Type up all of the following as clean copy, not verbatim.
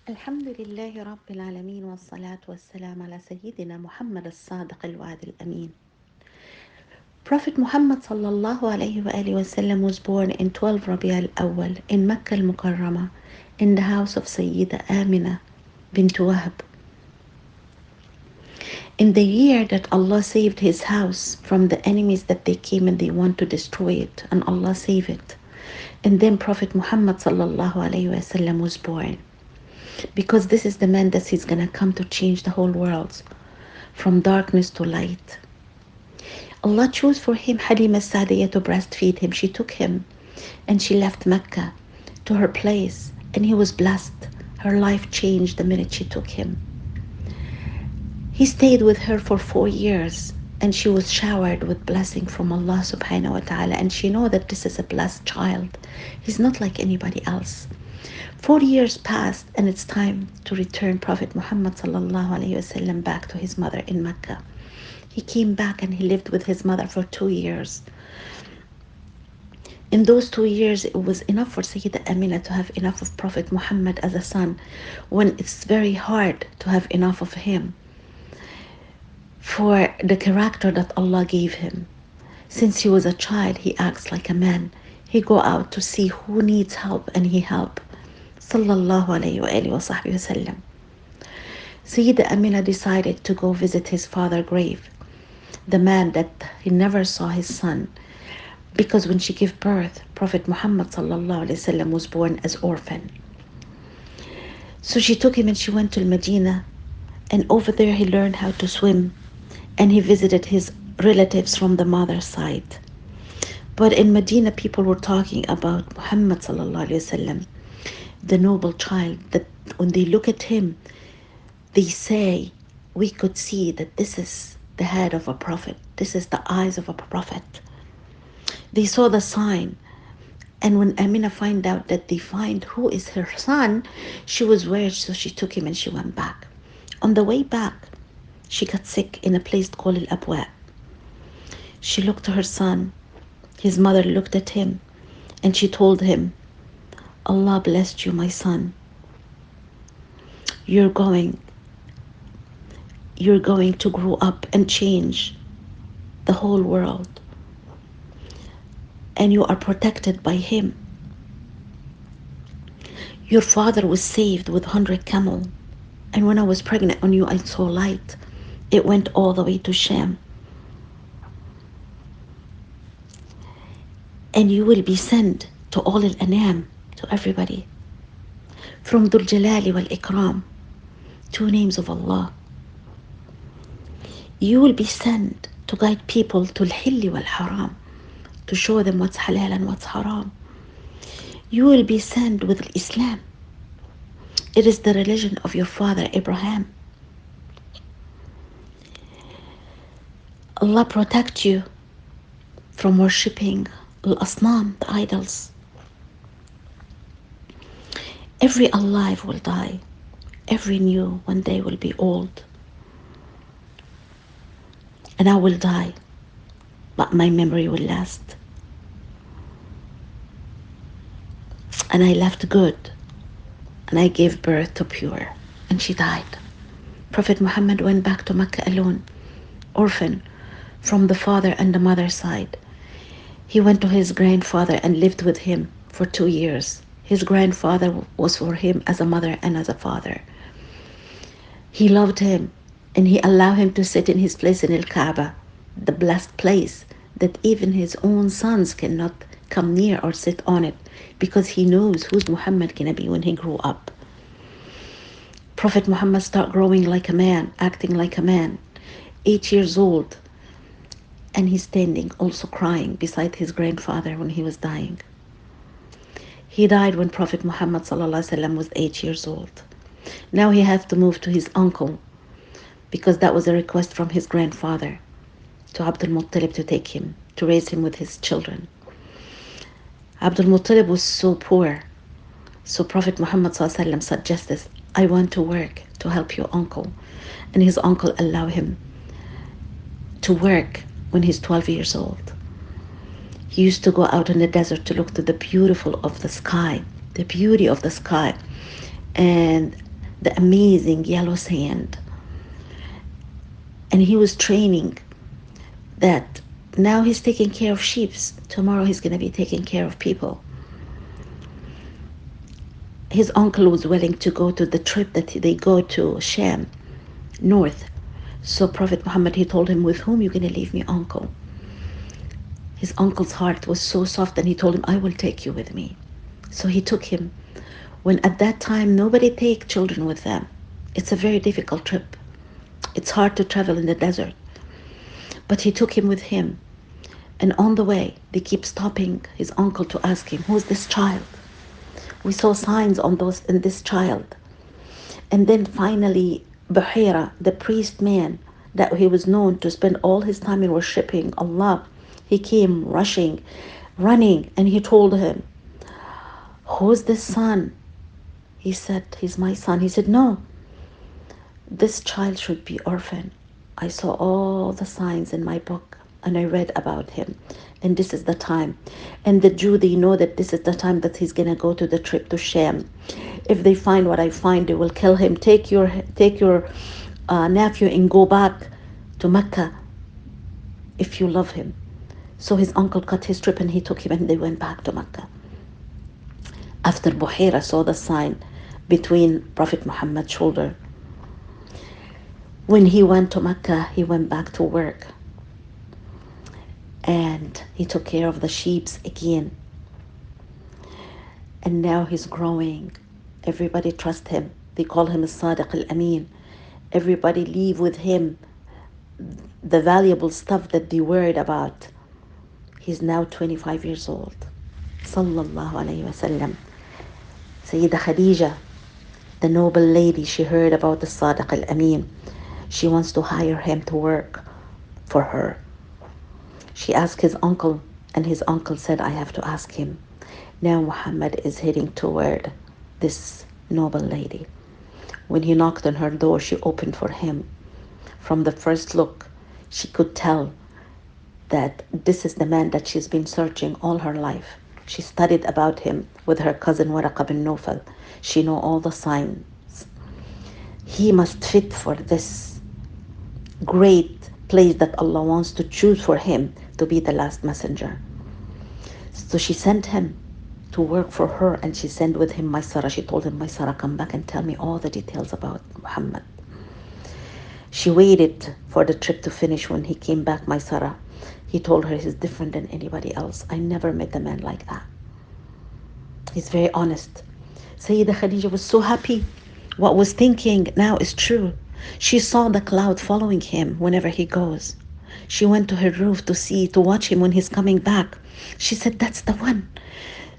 الحمد لله رب العالمين والصلاة والسلام على سيدنا محمد الصادق الوعد الأمين. Prophet Muhammad sallallahu alayhi wa sallam was born in 12 Rabi al-Awwal in Mecca al-Mukarramah in the house of Sayyida Amina bint Wahb. In the year that Allah saved his house from the enemies that they came and they want to destroy it, and Allah saved it. And then Prophet Muhammad sallallahu alayhi wa sallam was born. Because this is the man that he's going to come to change the whole world from darkness to light. Allah chose for him Halima Sa'diyah to breastfeed him. She took him and she left Mecca to her place, and he was blessed. Her life changed the minute she took him. He stayed with her for 4 years, and she was showered with blessing from Allah subhanahu wa ta'ala, and she know that this is a blessed child. He's not like anybody else. 4 years passed, and it's time to return Prophet Muhammad sallallahu alayhi wasallam back to his mother in Mecca. He came back and he lived with his mother for 2 years. In those 2 years, it was enough for Sayyida Amina to have enough of Prophet Muhammad as a son, when it's very hard to have enough of him for the character that Allah gave him. Since he was a child, he acts like a man. He go out to see who needs help and he help. Sallallahu alayhi wa alihi wa sahbihi wasallam. Sayyida Amina decided to go visit his father's grave, the man that he never saw his son, because when she gave birth, Prophet Muhammad sallallahu alayhi wasallam was born as orphan. So she took him and she went to Medina, and over there he learned how to swim, and he visited his relatives from the mother's side. But in Medina, people were talking about Muhammad sallallahu alayhi wasallam, the noble child, that when they look at him, they say, we could see that this is the head of a prophet. This is the eyes of a prophet. They saw the sign. And when Amina find out that they find who is her son, she was worried, so she took him and she went back. On the way back, she got sick in a place called Al-Abwa. She looked to her son. His mother looked at him and she told him, Allah blessed you, my son. You're going to grow up and change the whole world. And you are protected by him. Your father was saved with 100 camel. And when I was pregnant on you, I saw light. It went all the way to Sham. And you will be sent to all al-Anam, to everybody. From Dhul Jalali wal Ikram, 2 names of Allah. You will be sent to guide people to al-Hilli wal Haram, to show them what's halal and what's haram. You will be sent with Islam. It is the religion of your father Abraham. Allah protect you from worshipping al-Asnam, the idols. Every alive will die. Every new one day will be old. And I will die, but my memory will last. And I left good, and I gave birth to pure, and she died. Prophet Muhammad went back to Mecca alone, orphan, from the father and the mother side. He went to his grandfather and lived with him for 2 years. His grandfather was for him as a mother and as a father. He loved him, and he allowed him to sit in his place in Al-Kaaba, the blessed place that even his own sons cannot come near or sit on it, because he knows who's Muhammad gonna be when he grew up. Prophet Muhammad started growing like a man, acting like a man, 8 years old, and he's standing also crying beside his grandfather when he was dying. He died when Prophet Muhammad was 8 years old. Now he has to move to his uncle, because that was a request from his grandfather to Abd Al-Muttalib to take him, to raise him with his children. Abd Al-Muttalib was so poor, so Prophet Muhammad suggested, I want to work to help your uncle. And his uncle allowed him to work when he's 12 years old. He used to go out in the desert to look to the beauty of the sky, and the amazing yellow sand. And he was training that now he's taking care of sheep. Tomorrow he's going to be taking care of people. His uncle was willing to go to the trip that they go to Sham, north. So Prophet Muhammad, he told him, with whom you going to leave me, uncle? His uncle's heart was so soft, and he told him, I will take you with me. So he took him. When at that time, nobody take children with them. It's a very difficult trip. It's hard to travel in the desert. But he took him with him. And on the way, they keep stopping his uncle to ask him, who's this child? We saw signs on those in this child. And then finally, Bahira, the priest man, that he was known to spend all his time in worshiping Allah, he came rushing, running, and he told him, who's this son? He said, he's my son. He said, no, this child should be orphan. I saw all the signs in my book, and I read about him, and this is the time. And the Jew, they know that this is the time that he's going to go to the trip to Sham. If they find what I find, they will kill him. Take your nephew and go back to Mecca if you love him. So his uncle cut his trip, and he took him, and they went back to Mecca. After Buhaira saw the sign between Prophet Muhammad's shoulder, when he went to Mecca, he went back to work, and he took care of the sheep again. And now he's growing. Everybody trusts him. They call him Sa'd al-Amin. Everybody leave with him the valuable stuff that they worried about. He's now 25 years old. Sallallahu alayhi wasallam. Sayyida Khadija, the noble lady, she heard about the Sa'd al-Amin. She wants to hire him to work for her. She asked his uncle, and his uncle said, I have to ask him. Now Muhammad is heading toward this noble lady. When he knocked on her door, she opened for him. From the first look, she could tell that this is the man that she's been searching all her life. She studied about him with her cousin Waraq bin Nawfal. She know all the signs. He must fit for this great place that Allah wants to choose for him to be the last messenger. So she sent him to work for her, and she sent with him Maysara. She told him, Maysara, come back and tell me all the details about Muhammad. She waited for the trip to finish. When he came back, Maysara, he told her he's different than anybody else. I never met a man like that. He's very honest. Sayyida Khadija was so happy. What was thinking now is true. She saw the cloud following him whenever he goes. She went to her roof to watch him when he's coming back. She said, that's the one.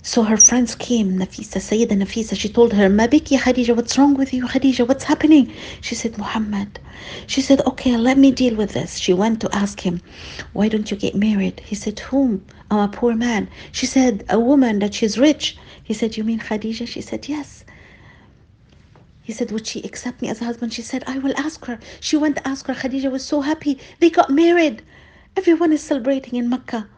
So her friends came, Nafisa, Sayyida Nafisa. She told her, Ma biki Khadija, what's wrong with you, Khadija? What's happening? She said, Muhammad. She said, okay, let me deal with this. She went to ask him, why don't you get married? He said, whom? I'm a poor man. She said, a woman that she's rich. He said, you mean Khadija? She said, yes. He said, would she accept me as a husband? She said, I will ask her. She went to ask her. Khadija was so happy. They got married. Everyone is celebrating in Mecca.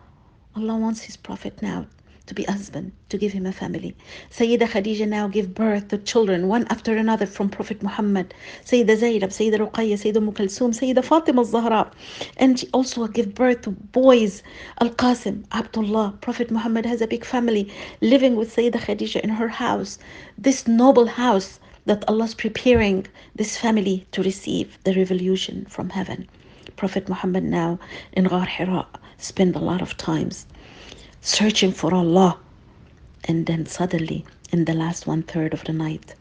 Allah wants his prophet now to be a husband, to give him a family. Sayyida Khadija now gave birth to children, one after another from Prophet Muhammad. Sayyida Zainab, Sayyida Ruqayya, Sayyida Umm Kulthum, Sayyida Fatima al-Zahra. And she also gave birth to boys, Al-Qasim, Abd Allah. Prophet Muhammad has a big family living with Sayyida Khadija in her house. This noble house that Allah's preparing this family to receive the revolution from heaven. Prophet Muhammad now in Ghar Hira spent a lot of times searching for Allah. And then suddenly, in the last 1/3 of the night,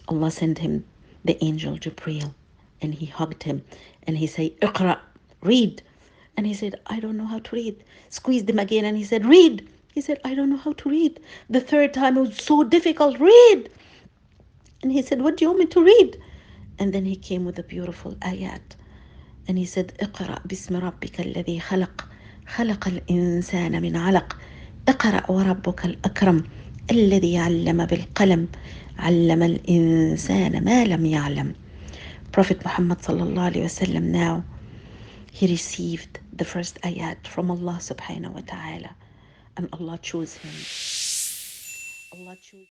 Allah sent him the angel Jibreel, and he hugged him and he said, Iqra, read. And he said, I don't know how to read. Squeezed him again and he said, read. He said, I don't know how to read. The third time it was so difficult, read. And he said, what do you want me to read? And then he came with a beautiful ayat. And he said, اقرأ باسم ربك الذي خلق خلق الإنسان من علق اقرأ وربك الأكرم الذي علم بالقلم علم الإنسان ما لم يعلم. Prophet Muhammad sallallahu alaihi wasallam now, he received the first ayat from Allah subhanahu wa ta'ala, and Allah chose him. Allah chose